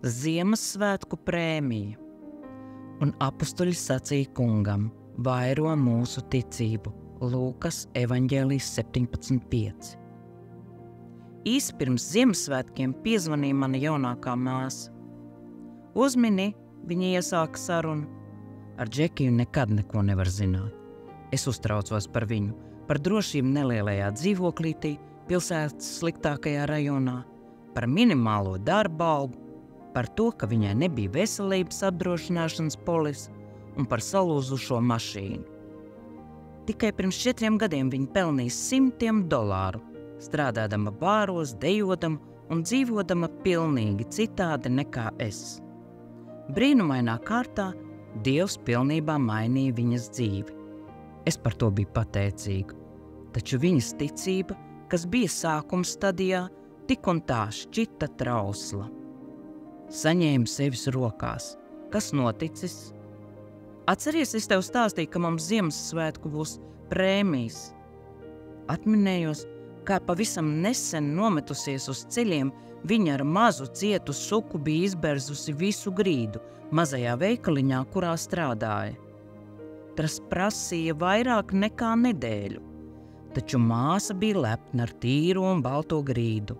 Ziemassvētku prēmija. Un apustuļi sacīja kungam: vairo mūsu ticību. Lūkas evaņģēlijs 17:5. Īsi pirms Ziemassvētkiem piezvanīja mana jaunākā māsa. Uzmini, viņa iesāka sarunu. Ar Džekiju nekad neko nevar zināt. Es uztraucos par viņu, par drošību nelielajā dzīvoklītī, pilsētas sliktākajā rajonā, par minimālo darba algu, par to, ka viņai nebija veselības apdrošināšanas polisa un par salūzušo mašīnu. Tikai pirms 4 gadiem viņa pelnīja $100, strādādama bāros, dejodama un dzīvodama pilnīgi citādi nekā es. Brīnumainā kārtā Dievs pilnībā mainīja viņas dzīvi. Es par to biju pateicīga, taču viņas ticība, kas bija sākuma stadijā, tik un tā šķita trausla. Saņēma sevis rokās. Kas noticis? Atceries, es tev stāstīju, ka mums Ziemassvētku būs prēmijas. Atminējos, kā pavisam nesen nometusies uz ceļiem, viņa ar mazu cietu suku bija izberzusi visu grīdu mazajā veikaliņā, kurā strādāja. Tas prasīja vairāk nekā nedēļu, taču māsa bija lepna ar tīro un balto grīdu.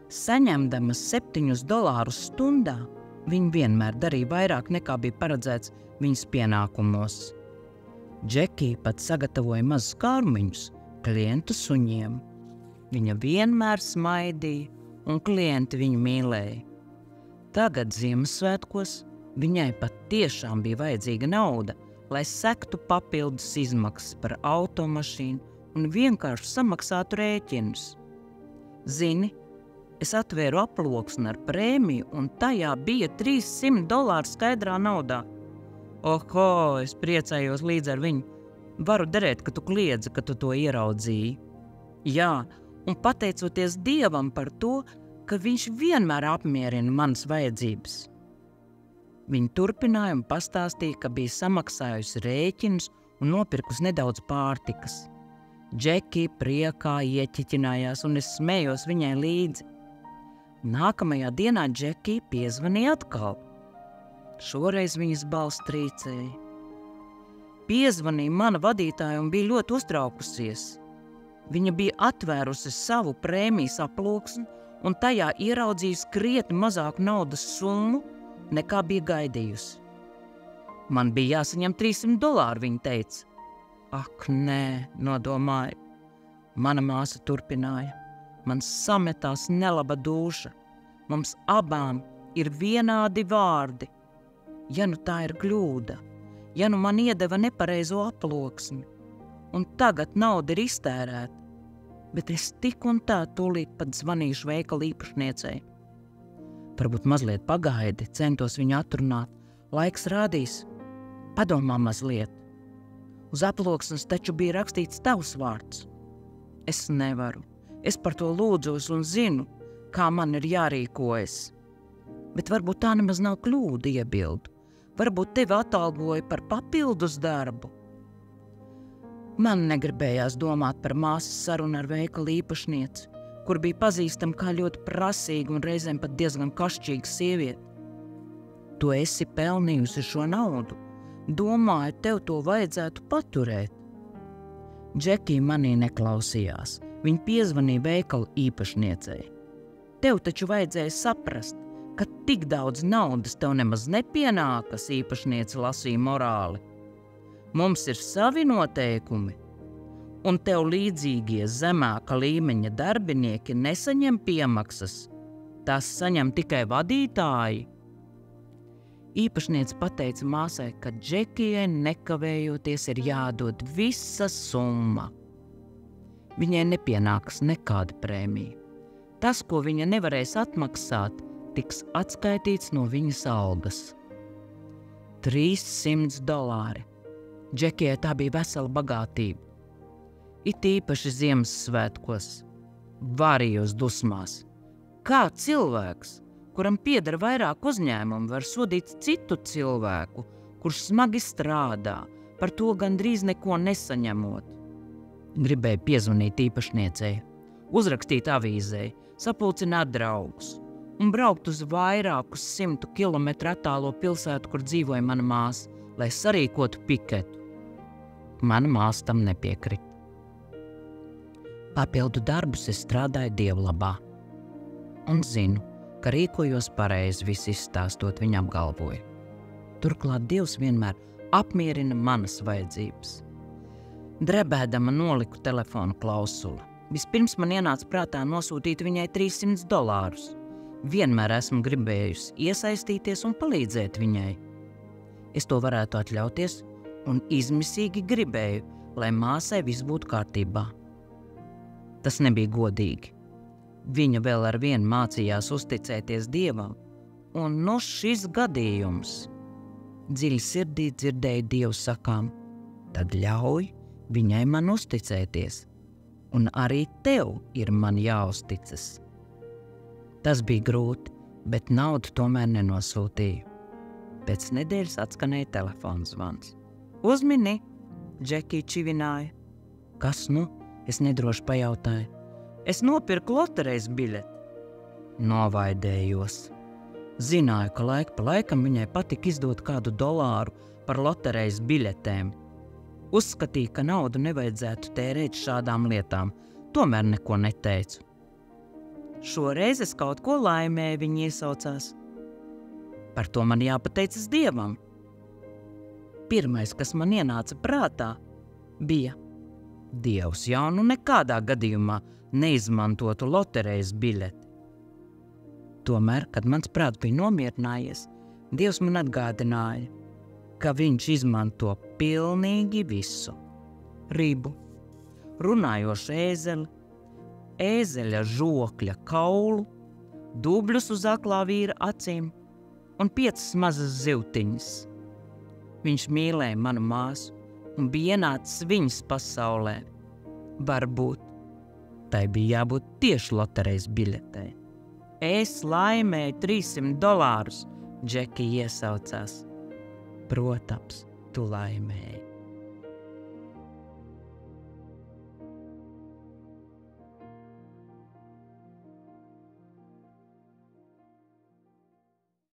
Saņemdama $7 stundā, viņa vienmēr darīja vairāk nekā bija paredzēts viņas pienākumos. Džekija pat sagatavoja mazus kārmiņus klientu suņiem. Viņa vienmēr smaidīja, un klienti viņu mīlēja. Tagad Ziemassvētkos viņai pat tiešām bija vajadzīga nauda, lai sektu papildus izmaksas par automašīnu un vienkārši samaksātu rēķinus. Zini, es atvēru aploksni ar prēmiju, un tajā bija $300 skaidrā naudā. Oho, es priecājos līdz ar viņu. Varu derēt, ka tu kliedzi, ka tu to ieraudzīji. Jā, un pateicoties Dievam par to, ka viņš vienmēr apmierina manas vajadzības. Viņa turpināja un pastāstīja, ka bija samaksājusi rēķinus un nopirkusi nedaudz pārtikas. Džekija priekā ieķiķinājās, un es smējos viņai līdzi. Nākamajā dienā Džekija piezvanīja atkal. Šoreiz viņas balss trīcēja. Piezvanīja mana vadītāja un bija ļoti uztraukusies. Viņa bija atvērusi savu prēmijas aploksni un tajā ieraudzījusi krietni mazāku naudas summu, nekā bija gaidījusi. Man bija jāsaņem $300, viņa teica. Ak, nē, nodomāju. Mana māsa turpināja. Man sametās nelaba dūša. Mums abām ir vienādi vārdi. Ja nu tā ir kļūda, ja nu man iedeva nepareizo aploksni, un tagad nauda ir iztērēta, bet es tik un tā tūlīt pat zvanīšu veikala īpašniecei. Varbūt mazliet pagaidi, centos viņu atrunāt. Laiks rādīs. Padomā mazliet. Uz aploksnes taču bija rakstīts tavs vārds. Es nevaru. Es par to lūdzos un zinu, kā man ir jārīkojas. Bet varbūt tā nemaz nav kļūda, iebildu. Varbūt tevi atalgoja par papildus darbu. Man negribējās domāt par māsas sarunu ar veikala īpašnieci, kur bija pazīstama kā ļoti prasīga un reizēm pat diezgan kašķīga sieviete. Tu esi pelnījusi šo naudu. Domāju, tev to vajadzētu paturēt. Džekija manī neklausījās. Viņa piezvanīja veikala īpašniecei. Tev taču vajadzēja saprast, ka tik daudz naudas tev nemaz nepienākas, īpašniece lasīja morāli. Mums ir savi noteikumi, un tev līdzīgie zemāka līmeņa darbinieki nesaņem piemaksas. Tās saņem tikai vadītāji. Īpašniece pateica māsai, ka Džekijai nekavējoties ir jādod visa summa. Viņai nepienākas nekāda prēmija. Tas, ko viņa nevarēs atmaksāt, tiks atskaitīts no viņas algas. $300. Džekijai tā bija vesela bagātība. It īpaši Ziemassvētkos. Varījos dusmās. Kā cilvēks, kuram pieder vairāk uzņēmumu, var sodīt citu cilvēku, kurš smagi strādā, par to gandrīz neko nesaņemot? Gribēju piezvanīt īpašniecei, uzrakstīt avīzē, sapulcināt draugus. un braukt uz vairākus 100 kilometru attālo pilsētu, kur dzīvoja mana māsa, lai sarīkotu piketu. Mana māsa tam nepiekrita. Papildu darbus es strādāju Dievlabā un zinu, ka rīkojos pareizi visu izstāstot, viņa apgalvoja. Turklāt Dievs vienmēr apmierina manas vajadzības. Drebēdama noliku telefonu klausuli. Vispirms man ienāca prātā nosūtīt viņai $300. Vienmēr esmu gribējusi iesaistīties un palīdzēt viņai. Es to varētu atļauties un izmisīgi gribēju, lai māsai viss būtu kārtībā. Tas nebija godīgi. Viņa vēl ar vienu mācījās uzticēties Dievam, un no šis gadījums. Dziļi sirdī dzirdēju Dievu sakām, tad ļauj viņai man uzticēties, un arī tev ir man jāuzticas. Tas bija grūti, bet naudu tomēr nenosūtīju. Pēc nedēļas atskanēja telefona zvans. Uzmini, Džekija čivināja. Kas nu? Es nedroši pajautāju. Es nopirku loterejas biļeti. Novaidējos. Zināju, ka laiku pa laikam viņai patika izdot kādu $1 par loterejas biļetēm. Uzskatīju, ka naudu nevajadzētu tērēt šādām lietām, tomēr neko neteicu. Šoreiz es kaut ko laimēju, viņa iesaucās. Par to man jāpateicas Dievam. Pirmais, kas man ienāca prātā, bija: Dievs jau nu nekādā gadījumā neizmantotu loterejas biļeti. Tomēr, kad mans prāts bija nomierinājies, Dievs man atgādināja, ka viņš izmanto pilnīgi visu. Ribu, runājošu ēzeli, ēzeļa žokļa kaulu, dubļus uz aklā vīra acīm un 5 mazas zivtiņas. Viņš mīlēja manu māsu un bija ienācis viņas pasaulē. Varbūt tai bija jābūt tieši loterejas biļetei. Es laimēju $300, Džekija iesaucās. Protams, tu laimēji.